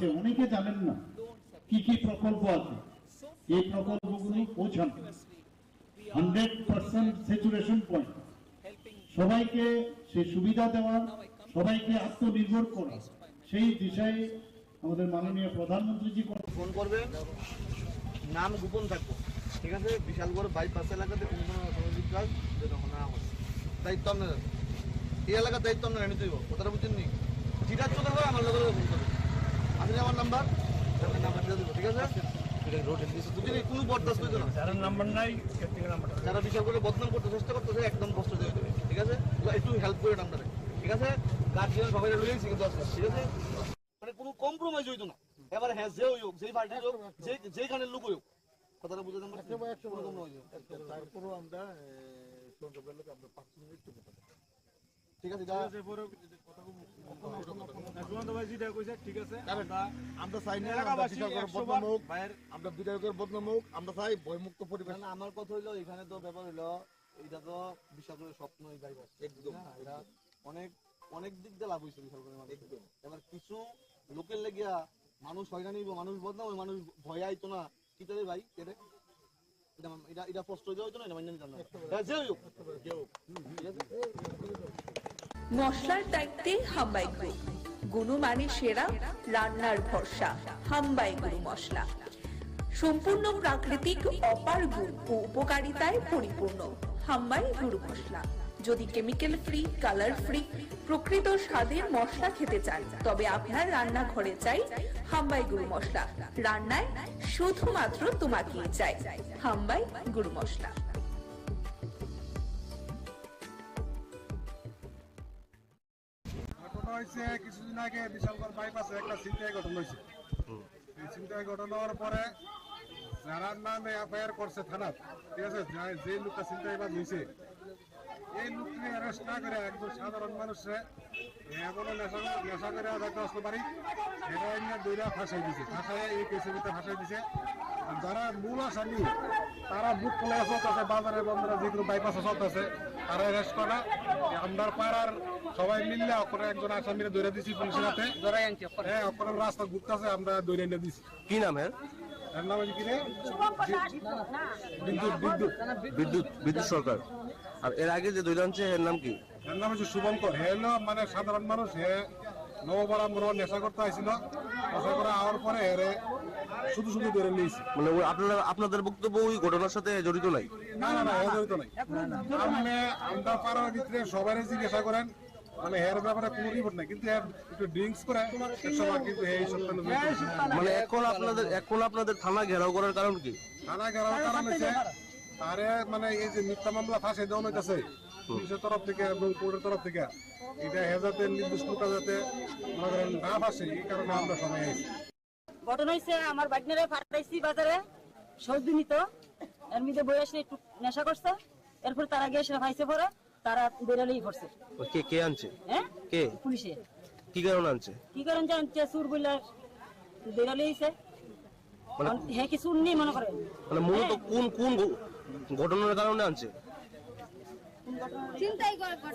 আছে, অনেকে জানেন না কি কি প্রকল্প আছে। এই প্রকল্পগুলো পৌঁছানো 100% স্যাচুরেশন পয়েন্ট, সবাইকে সে সুবিধা দেওয়া, সবাইকে আত্মনির্ভর করা, সেই দিশায় আমাদের মাননীয় প্রধানমন্ত্রীজি ফোন করবেন, নাম গোপন থাকবো, ঠিক আছে? বিশালগড় বাইপাস এলাকাতে কোনো সামাজিক কাজ যেন না হয়, দায়িত্ব আপনার, এই এলাকার দায়িত্ব আপনার এনে দিব। কথাটা বুঝছেন নি? যেটা চলে হয় আমার লোকের ফোন করবেন, আপনি আমার নাম্বার দিয়ে দেবো, ঠিক আছে? কোনো বরদাস্ত হইতো না, যারা নাম্বার নাই, যারা বিশালগড়ে বদনাম করতে চেষ্টা করতেছে একদম কষ্ট দিয়ে দেবে, ঠিক আছে? একটু হেল্প করে আপনারা, ঠিক আছে? গার্জিয়ান সবাই রয়েছে কিন্তু আজকে, ঠিক আছে? মানে কোনো কম্প্রোমাইজ হইতো না। এবার হ্যাঁ যে হোক, যেই পার্টি হোক, যেখানে লোক হোক, কথাটা বুঝে দেন। তারপরও আমরা ঠিক আছে, আমরা চাই না আমরা বিধায়কের বদনাম হোক, আমরা চাই ভয়মুক্ত পরিবেশ। আমার কথা হইলো এখানে তো ব্যাপার হইলো, এটা তো বিশাল করে স্বপ্ন, একদম এটা অনেক অনেক দিক দিয়ে লাভ হয়েছে বিশাল করে। এবার কিছু লোকের লেগিয়া মানুষ হয়রানি, মানুষ বদনাম, মানুষ ভয় আইতো না, কি তবে ভাই কেটে এটা কষ্ট হইতে হইতো না, এটা মাইনে নিতাম না। মশলার দায়িত্বে হাম্বাই গ্রুপ, গুণমানে সেরা, রান্নার ভরসা হাম্বাই গুরু মশলা। সম্পূর্ণ প্রাকৃতিক, অপার গুণ ও উপকারিতায় পরিপূর্ণ হাম্বাই গুরু মশলা। যদি কেমিক্যাল ফ্রি, কালার ফ্রি, প্রকৃত স্বাদের মশলা খেতে চান, তবে আপনার রান্নাঘরে চাই হাম্বাই গুরু মশলা। রান্নায় শুধুমাত্র তোমাকেই চাই হাম্বাই গুরু মশলা। কিছুদিন আগে বিশালগড় বাইপাসে একটা ছিনতাই ঘটনা হয়েছে। এই ছিনতাই ঘটনা হওয়ার পরে যারা নামে এফআইআর করছে থানা, ঠিক আছে, যে লোকটা ছিনতাইবাজ হয়েছে, এই লোককে অ্যারেস্ট না করে একজন সাধারণ মানুষে এখনো নেশা করে রাখতে আসতে পারি, হেরোইন দইরা ফাঁসাই দিছে, ফাঁসাই এই কেসের ভিতরে ফাঁসাই দিছে। আর যারা মূল আসামি তারা বুক খোলা চলতেছে, বাজারে বন্ধুরা যেগুলো বাইপাসে চলতেছে তারা অ্যারেস্ট করা। আমরা পাড়ার সবাই মিললে ওখানে একজন আসামিরে ধরে দিছি পুলিশের হাতে, হ্যাঁ ওখানে রাস্তা ঘুরতেছে, আমরা ধরে এনে দিছি। কি নাম এর? এর নাম হচ্ছে কি রে? বিদ্যুৎ সরকার। আর এর আগে যে দৈল আনছে এর নাম কি? এর নাম হচ্ছে শুভঙ্কর। হে হলো মানে সাধারণ মানুষ, হে নবপাড়া মোড় নেশা করতে আসছিল, নেশা করে আওয়ার পরে এরে শুধু শুধু ধরে নিয়েছি। মানে আপনাদের বক্তব্য ওই ঘটনার সাথে জড়িত নাই? না না না, জড়িত নাই। আমরা পাড়ার ভিতরে সবাই জিজ্ঞাসা করেন, মানে এর ব্যাপারে কোনো রিপোর্ট নাই, কিন্তু একটু ড্রিঙ্কস করে একসময় কিন্তু এই সপ্তাহে। মানে এখন আপনাদের থানা ঘেরাও করার কারণ কি? থানা ঘেরাও কারণ হচ্ছে আরে মানে এই যে মিথ্যা মামলা ফাঁসে দেওয়া হইতেছে পুলিশের তরফ থেকে এবং কোর্টের তরফ থেকে, এটা হেজাতে নির্দিষ্ট যাতে মনে করেন না ফাঁসে, এই কারণে আমরা সবাই আইছি। ঘটনা হয়েছে আমার বাইকনারে ফাটাইছি বাজারে সবজি নিত, এর মধ্যে বই আসলে একটু নেশা করছে, এরপর তারা গিয়ে সেটা ফাইসে পরে তারা বেরোলেই করছে। কে আনছে? হ্যাঁ কে? পুলিশে। কি কারণ আনছে? কি কারণ জানছে সুর বইলা বেরোলেইছে, হ্যাঁ কি সুর নেই মনে করেন। মানে মূলত কোন ঘটনার কারণে আনছে?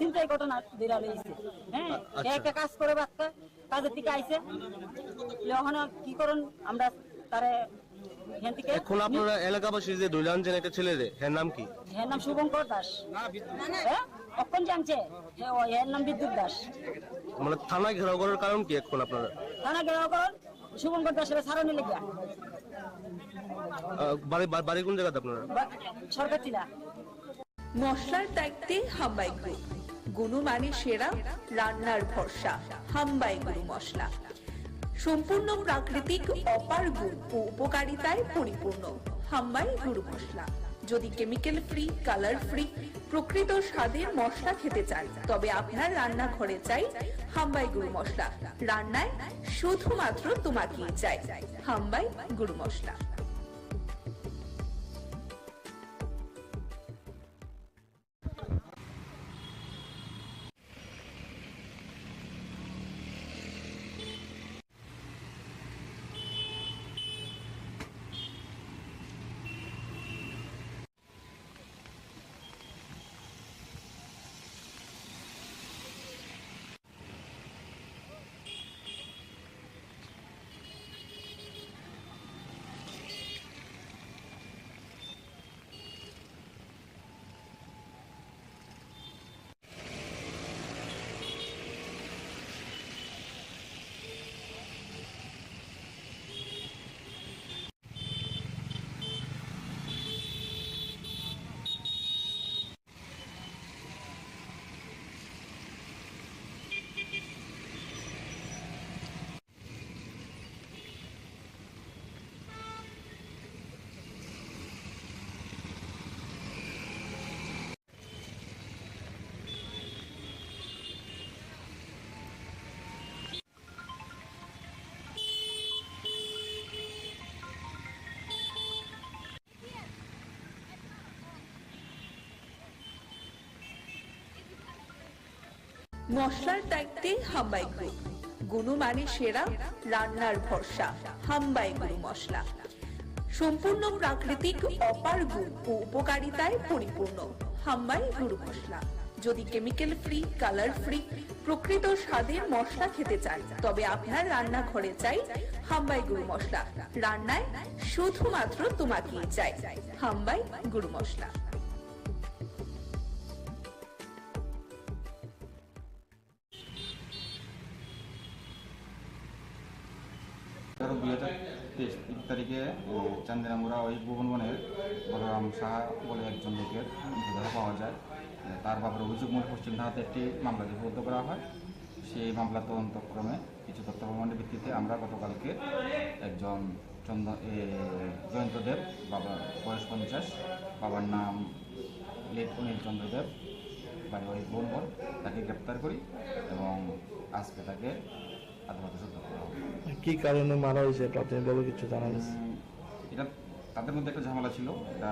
চিন্তাই ঘটনা বেরোলেইছে। হ্যাঁ একটা কাজ করে বাচ্চা কাজের থেকে আইছে, এখন কি করুন আমরা তারে। এখন আপনারা এলাকাবাসী যে দৈল আনছেন একটা ছেলে রে, এর নাম কি? এর নাম শুভঙ্কর দাস। কখন জানছে এর নাম বিদ্যুৎ দাস। মানে থানা ঘেরাও করার কারণ কি এখন আপনারা? থানা ঘেরাও করেন শুভঙ্কর দাসের সারণী লেগে। বাড়ি কোন জায়গাতে আপনারা? সরকার টিলা। মশলার দায়িত্বে হাম্বাই গ্রুপ, গুণমানে সেরা, রান্নার ভরসা হাম্বাই গুরু মশলা। সম্পূর্ণ প্রাকৃতিক, অপার গুণ ও উপকারিতায় পরিপূর্ণ হাম্বাই গুরু মশলা। যদি কেমিক্যাল ফ্রি, কালার ফ্রি, প্রকৃত স্বাদের মশলা খেতে চান, তবে আপনার রান্নাঘরে চাই হাম্বাই গুরু মশলা। রান্নায় শুধুমাত্র তোমাকেই চাই হাম্বাই গুরু মশলা। মশলার দায়িত্বে হাম্বাই গ্রুপ, গুণমানে সেরা, রান্নার ভরসা হাম্বাই গুরু মশলা। সম্পূর্ণ প্রাকৃতিক, অপার গুণ ও উপকারিতায় পরিপূর্ণ হাম্বাই গুরু মশলা। যদি কেমিক্যাল ফ্রি, কালার ফ্রি, প্রকৃত স্বাদের মশলা খেতে চান, তবে আপনার রান্নাঘরে চাই হাম্বাই গুরু মশলা। রান্নায় শুধুমাত্র তোমাকেই চাই হাম্বাই গুরু মশলা। 2023 তারিখে চান্দিনামুড়া ওই ভুবনবনের বলরাম সাহা বলে একজন লোকের মৃতদেহ পাওয়া যায়। তার বাবার অভিযোগ মূল পশ্চিম ঢাকাতে একটি মামলা লিপিবদ্ধ করা হয়। সেই মামলা তদন্তক্রমে কিছু তথ্য প্রমাণের ভিত্তিতে আমরা গতকালকে একজন জয়ন্ত দেব, বাবা বয়স 50, বাবার নাম লেট অনিল চন্দ্র দেব, বাড়ি ওই ভুবনবন, তাকে গ্রেপ্তার করি এবং আজকে তাকে আদালতে সোপর্দ করা হবে। কি কারণে মারা হয়েছে প্রাথমিকভাবে কিছু জানা গেছে? এটা তাদের মধ্যে একটা ঝামেলা ছিল, এটা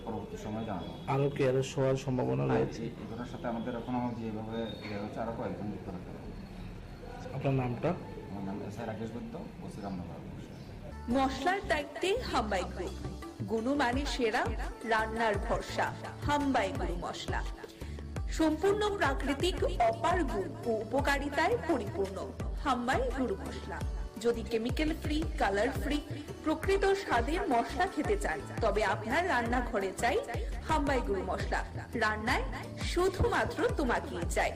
পরবর্তী সময় জানাবো। আরো কি আরো হওয়ার সম্ভাবনা রয়েছে? এই ঘটনার সাথে আমাদের এখনো যেভাবে হচ্ছে আরো কয়েকজন যুক্ত থাকতে হবে। আপনার নামটা? আমার নাম এসআই রাকেশ বৈদ্য, ওসি রামনগর। মশলার দায়িত্বে হাম্বাই গ্রুপ, গুণমানে সেরা, রান্নার ভরসা হাম্বাই গুরু মশলা। সম্পূর্ণ প্রাকৃতিক, অপার গুণ ও উপকারিতায় পরিপূর্ণ হাম্বাই গুরু মশলা। যদি কেমিক্যাল ফ্রি, কালার ফ্রি, প্রকৃত স্বাদের মশলা খেতে চান, তবে আপনার রান্নাঘরে চাই হাম্বাই গুরু মশলা। রান্নায় শুধুমাত্র তোমাকেই চাই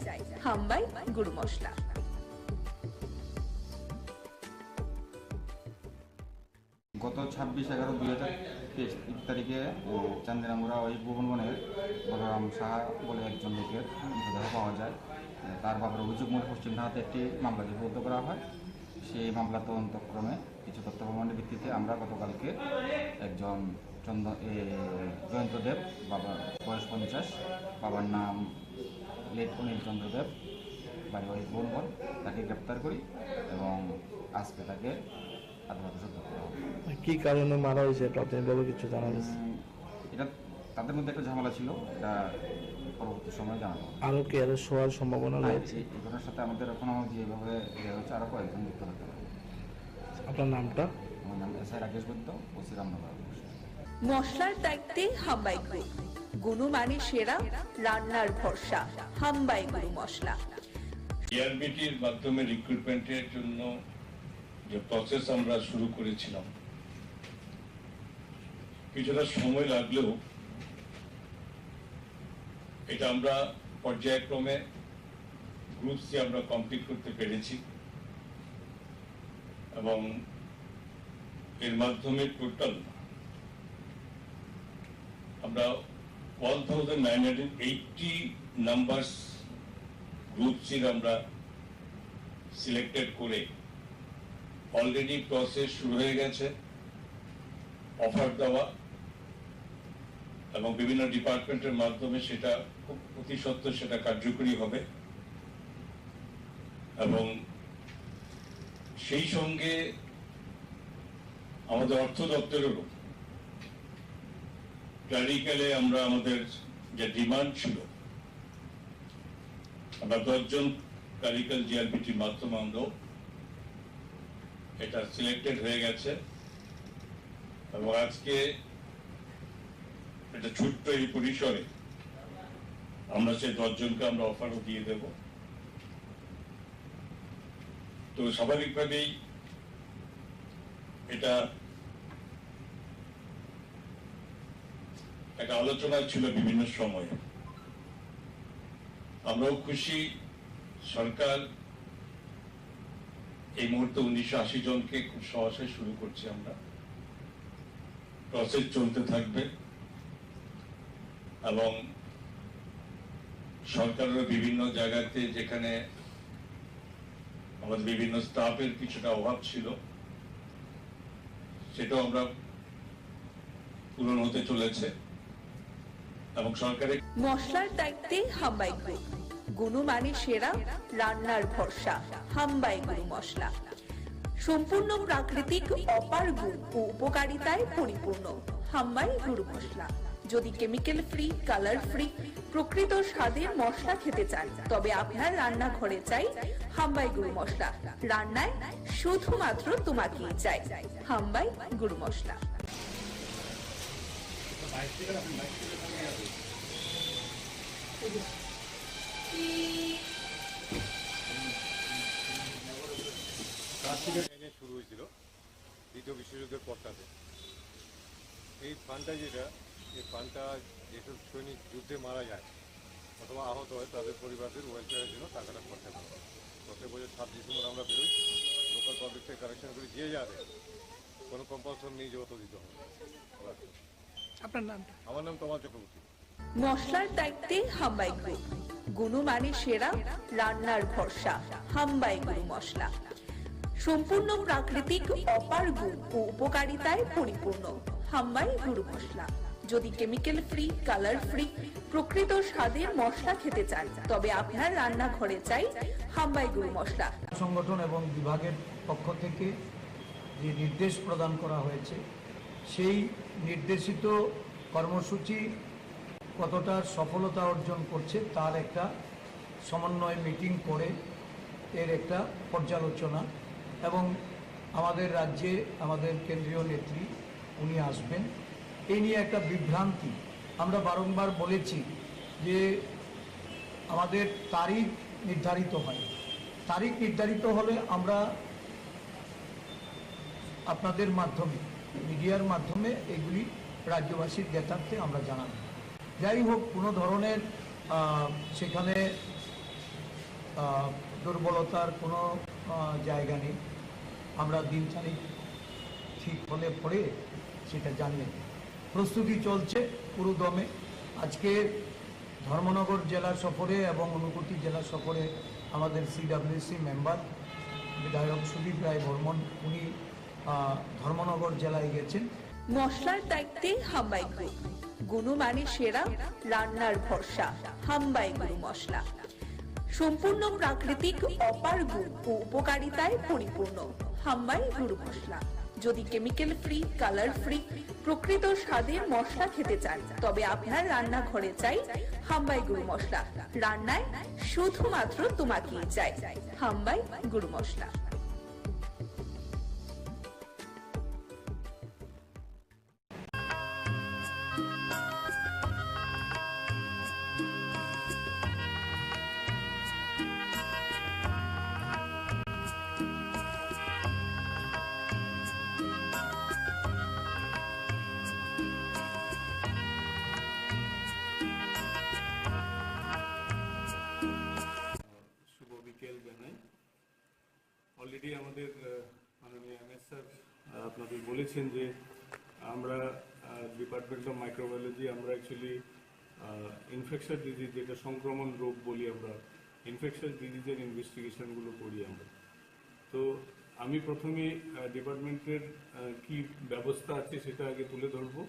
হাম্বাই গুরু মশলা। গত 26/11/2023 তারিখে চান্দিনামুড়া ওই ভুবনবনের বলরাম সাহা বলে একজন লোকের মৃতদেহ পাওয়া যায়। তার বাবার অভিযোগ মূল পশ্চিম ঢাকাতে একটি মামলা লিপিবদ্ধ করা হয়। সেই মামলা তদন্তক্রমে কিছু তথ্য প্রমাণের ভিত্তিতে আমরা গতকালকে একজন জয়ন্ত দেব, বাবা বয়স 50, বাবার নাম লেট অনিল চন্দ্র দেব, বাড়ি ওই ভুবনবন, তাকে গ্রেপ্তার করি এবং আজকে তাকে আদালতে সোপর্দ করা হবে। কি কারণে মারা হয়েছে প্রাথমিকভাবে কিছু জানা গেছে? এটা তাদের মধ্যে একটা ঝামেলা ছিল, এটা পরবর্তী সময় জানাবো। আরো কি আরো হওয়ার সম্ভাবনা রয়েছে? এই ঘটনার সাথে আমাদের এখনো যেভাবে হচ্ছে আরো কয়েকজন যুক্ত থাকতে হবে। আপনার নামটা? আমার নাম এসআই রাকেশ বৈদ্য, ওসি রামনগর। মশলার দায়িত্বে হাম্বাই গ্রুপ, গুণমানে সেরা, রান্নার ভরসা হাম্বাই গুরু মশলা। জিআরবিটির মাধ্যমে রিক্রুটমেন্টের জন্য যে প্রসেস আমরা শুরু করেছিলাম, কিছুটা সময় লাগলেও এটা আমরা পর্যায়ক্রমে গ্রুপ সি আমরা কমপ্লিট করতে পেরেছি এবং এর মাধ্যমে টোটাল আমরা 1980 নাম্বারস গ্রুপ সির আমরা সিলেক্টেড করে অলরেডি প্রসেস শুরু হয়ে গেছে, অফার দেওয়া এবং বিভিন্ন ডিপার্টমেন্টের মাধ্যমে সেটা খুব অতি সত্বর সেটা কার্যকরী হবে এবং সেই সঙ্গে আমাদের অর্থ দপ্তরেরও ক্লারিক্যালে আমরা আমাদের যে ডিমান্ড ছিল, আমরা 10 জন ক্লারিক্যাল জিআরবিটির মাধ্যমে আমরাও এটা সিলেক্টেড হয়ে গেছে এবং আজকে এটা ছোট্ট এই পরিসরে আমরা সেই 10 জনকে আমরা অফারও দিয়ে দেব। তো স্বাভাবিকভাবেই এটা একটা আলোচনা ছিল বিভিন্ন সময়ে। আমরাও খুশি, সরকার এই মুহূর্তে 1980 জনকে খুব সহজে শুরু করছি আমরা, প্রসেস চলতে থাকবে এবং সরকারের বিভিন্ন জায়গাতে যেখানে আমাদের বিভিন্ন স্টাফের কিছুটা অভাব ছিল সেটাও আমরা পূরণ হতে চলেছে এবং সরকারের মশলার দায়িত্বে হাম্বাই গ্রুপ, গুণমানে সেরা, রান্নার ভরসা হাম্বাই গুরু মশলা। সম্পূর্ণ প্রাকৃতিক, অপার গুণ ও উপকারিতায় পরিপূর্ণ হাম্বাই গুরু মশলা। যদি কেমিক্যাল ফ্রি, কালার ফ্রি, প্রকৃত স্বাদের মশলা খেতে চান তবে আপনার রান্নাঘরে চাই হাম্বাই গুরু মশলা। রান্নায় শুধুমাত্র তোমাকেই চাই হাম্বাই গুরু মশলা। প্লাস্টিকের ট্রেনে শুরু হয়েছিল দ্বিতীয় বিশ্বযুদ্ধের পরটাতে। এই ফান্ডটা যেটা, এই ফান্ডটা যেসব সৈনিক যুদ্ধে মারা যায় অথবা আহত হয় তাদের পরিবারদের ওয়েলফেয়ারের জন্য টাকাটা খরচা করা হয়। প্রত্যেক বছর 7 ডিসেম্বর আমরা বেরোই, লোকাল পাবলিক থেকে কালেকশন করি, যে যাবে কোনো কম্পালশন নেই যে অত দিতে হবে। আপনার নামটা? আমার নাম তমাল চক্রবর্তী। মশলার দায়িত্বে হাম্বাই গ্রুপ, গুণমানে সেরা, রান্নার ভরসা হাম্বাই গুরু মশলা। সম্পূর্ণ প্রাকৃতিক, অপার গুণ ও উপকারিতায় পরিপূর্ণ হাম্বাই গুরু মশলা। যদি কেমিক্যাল ফ্রি, কালার ফ্রি, প্রকৃত স্বাদের মশলা খেতে চান তবে আপনার রান্নাঘরে চাই হাম্বাই গুরু মশলা। সংগঠন এবং বিভাগের পক্ষ থেকে যে নির্দেশ প্রদান করা হয়েছে সেই নির্দেশিত কর্মসূচি কতটা সফলতা অর্জন করছে তার একটা সমন্বয় মিটিং করে এর একটা পর্যালোচনা, এবং আমাদের রাজ্যে আমাদের কেন্দ্রীয় নেত্রী উনি আসবেন। এই নিয়ে একটা বিভ্রান্তি, আমরা বারংবার বলেছি যে আমাদের তারিখ নির্ধারিত হয়, তারিখ নির্ধারিত হলে আমরা আপনাদের মাধ্যমে, মিডিয়ার মাধ্যমে এগুলি রাজ্যবাসীর জ্ঞাতার্থে আমরা জানাব। যাই হোক, কোনো ধরনের সেখানে দুর্বলতার কোনো জায়গা নেই। আমরা দিন তারিখ ঠিক হলে পরে সেটা জানিয়ে দিই। প্রস্তুতি চলছে পুরো দমে। আজকে ধর্মনগর জেলা সফরে এবং ঊনকোটি জেলা সফরে আমাদের CWC মেম্বার বিধায়ক সুদীপ রায় বর্মন উনি ধর্মনগর জেলায় গেছেন। মশলার দায়িত্বে হাম্বাই গ্রুপ, গুণমানে সেরা, রান্নার ভরসা হাম্বাই গুরু মশলা। সম্পূর্ণ প্রাকৃতিক, অপার গুণ ও উপকারিতায় পরিপূর্ণ হাম্বাই গুরু মশলা। যদি কেমিক্যাল ফ্রি, কালার ফ্রি, প্রকৃত স্বাদের মশলা খেতে চান তবে আপনার রান্নাঘরে চাই হাম্বাই গুরু মশলা। রান্নায় শুধুমাত্র তোমাকেই চাই হাম্বাই গুরু মশলা। অলরেডি আমাদের মাননীয় এমএস স্যার আপনাদের বলেছেন যে আমরা ডিপার্টমেন্ট অফ মাইক্রোবায়োলজি আমরা অ্যাকচুয়ালি ইনফেকশাস ডিজিজ, যেটা সংক্রমণ রোগ বলি আমরা, ইনফেকশাস ডিজিজের ইনভেস্টিগেশনগুলো করি আমরা। তো আমি প্রথমে ডিপার্টমেন্টের কি ব্যবস্থা আছে সেটা আগে তুলে ধরবো,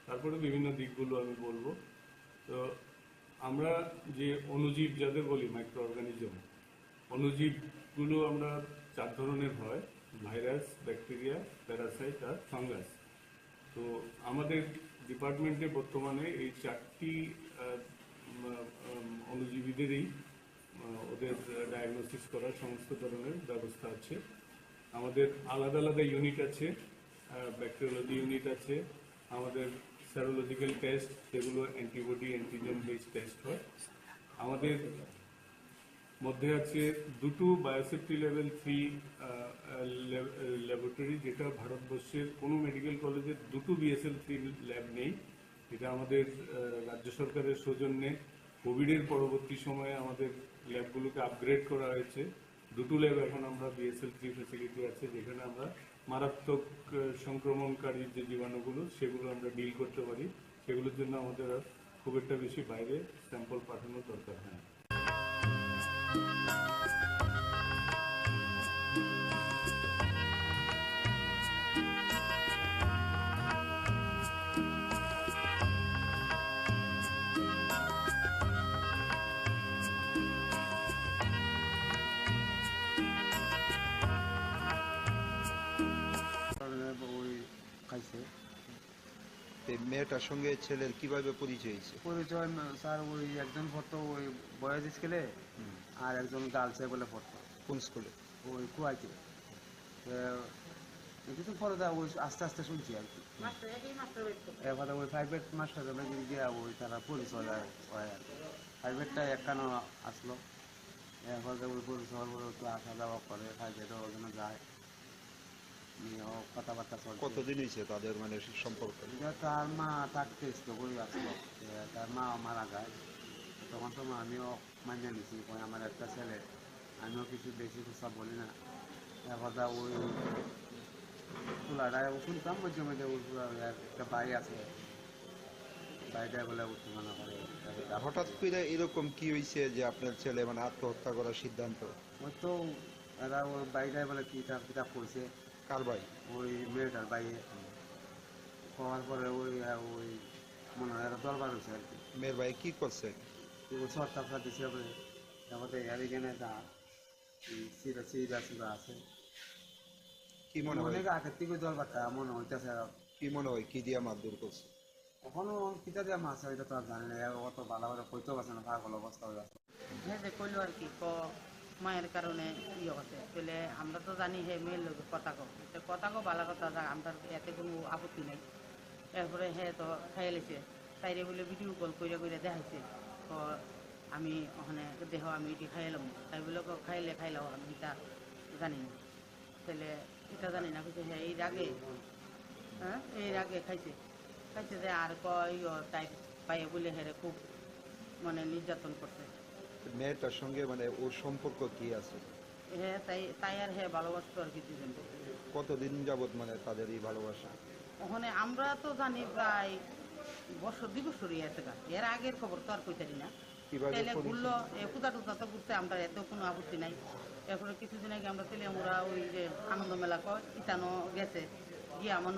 তারপরে বিভিন্ন দিকগুলো আমি বলবো। তো আমরা যে অণুজীব যাদের বলি, মাইক্রো অর্গানিজম, অণুজীবগুলো আমরা 4 ধরনের হয়: ভাইরাস, ব্যাকটেরিয়া, প্যারাসাইট আর ফাঙ্গাস। তো আমাদের ডিপার্টমেন্টে বর্তমানে এই 4টি অণুজীবীদেরই ওদের ডায়াগনোসিস করার সমস্ত ধরনের ব্যবস্থা আছে। আমাদের আলাদা আলাদা ইউনিট আছে, ব্যাকটেরিওলজি ইউনিট আছে, আমাদের সেরোলজিক্যাল টেস্ট, যেগুলো অ্যান্টিবডি, অ্যান্টিজেন বেসড টেস্ট হয়। আমাদের মধ্যে আছে 2টো বায়োসেফটি লেভেল 3 ল্যাবরেটরি, যেটা ভারতবর্ষের কোনো মেডিকেল কলেজের 2টো BSL-3 ল্যাব নেই। এটা আমাদের রাজ্য সরকারের সৌজন্যে কোভিডের পরবর্তী সময়ে আমাদের ল্যাবগুলোকে আপগ্রেড করা হয়েছে। 2টো ল্যাব এখন আমরা BSL-3 ফ্যাসিলিটি আছে, যেখানে আমরা মারাত্মক সংক্রমণকারী যে জীবাণুগুলো সেগুলো আমরা ডিল করতে পারি। সেগুলোর জন্য আমাদের খুব একটা বেশি বাইরে স্যাম্পল পাঠানোর দরকার হয় না। এই মেয়েটার সঙ্গে ছেলের কিভাবে পরিচয় হয়েছে? পরিচয় স্যার ওই একজন পড়তো ওই বয়েজ স্কুলে আর একজন গার্লসে বলে পড়তো। কোন স্কুলে? ওই কুয়াইতে। কিছুদিন পরে ওই আস্তে আস্তে শুনছি আর কি। এরপরে ওই প্রাইভেট মাস্টার গিয়ে ওই তারা পরিচয় হয় আর কি। প্রাইভেটটা একখানো আসলো, এরপরে ওই পরিচয় করে একটু আসা যাওয়া করে, প্রাইভেটও ওখানে যায়, নিয়েও কথাবার্তা চলছে। কতদিন হয়েছে তাদের মানে সম্পর্ক? তার মা থাকতে করে আসলো, তার মা মারা যায়, তখন তো আমিও মানিয়ে নিছি, আমার একটা ছেলে, আমিও কিছু বেশি কথা বলি না। এরপরে ওই তোলাটায় শুনতাম মধ্যে মধ্যে একটা বাড়ি আছে, বাড়িটা বলে উত্তেজনা করে। হঠাৎ করে এরকম কি হয়েছে যে আপনার ছেলে মানে আত্মহত্যা করার সিদ্ধান্ত? ওই তো এরা ওই বাড়িটায় বলে কিতাব কিতাব করছে। কার ভাই? ওই মেয়েটার বাইরে হওয়ার পরে ওই ওই মনে হয় দরবার হয়েছে আর কি। মেয়ের ভাই কি করছে? সরকার সাথে হিসেবে তারপরে এখানে যা সিরা আছে কি মনে হয়? অনেক আগের থেকে দরবারটা মনে হইতেছে। কি মনে হয় কি দিয়া মারধর করছে? এখনো কিতা দিয়ে মাছ হয়তো তো আর জানি না, অত ভালো করে কইতেও পারছে না, পাগল অবস্থা হয়ে আছে। হ্যাঁ যে কইলো আর কি মায়ের কারণে ইয়ে হচ্ছে, তাহলে আমরা তো জানি হে মেয়ের লোক কথা কো ভালো কথা, আমরা এতে কোনো আপত্তি নেই। এরপরে হ্যাঁ তো খাইয়ে লেছে, তাইরে বলে ভিডিও কল করে দেখাইছে, তো আমি ওখানে দেহ আমি এটি খাইলাম, তাই বলে খাইলাম আমি এটা জানি না, তাহলে এটা জানি না কিছু। হ্যাঁ এই আগে খাইছে যে আর কই তাই পাইয়ে বলে হেরে খুব মানে নির্যাতন করছে। মেয়েটার সঙ্গে মানে ওর সম্পর্ক কি আছে? হ্যাঁ তাই আর হ্যাঁ ভালোবাসতো আর কি দুজন। কতদিন যাবত মানে তাদের এই ভালোবাসা? ওখানে আমরা তো জানি প্রায় বছর 2 বছরই আছে, এর আগের খবর তো আর কইতারি না। তাইলে ঘুরলো পূজা টুজা তো ঘুরতে আমরা এত কোনো আপত্তি নাই। এরপরে কিছুদিন আগে আমরা তেলে আমরা ওই যে আনন্দ মেলা ইটানো গেছে গিয়ে আমার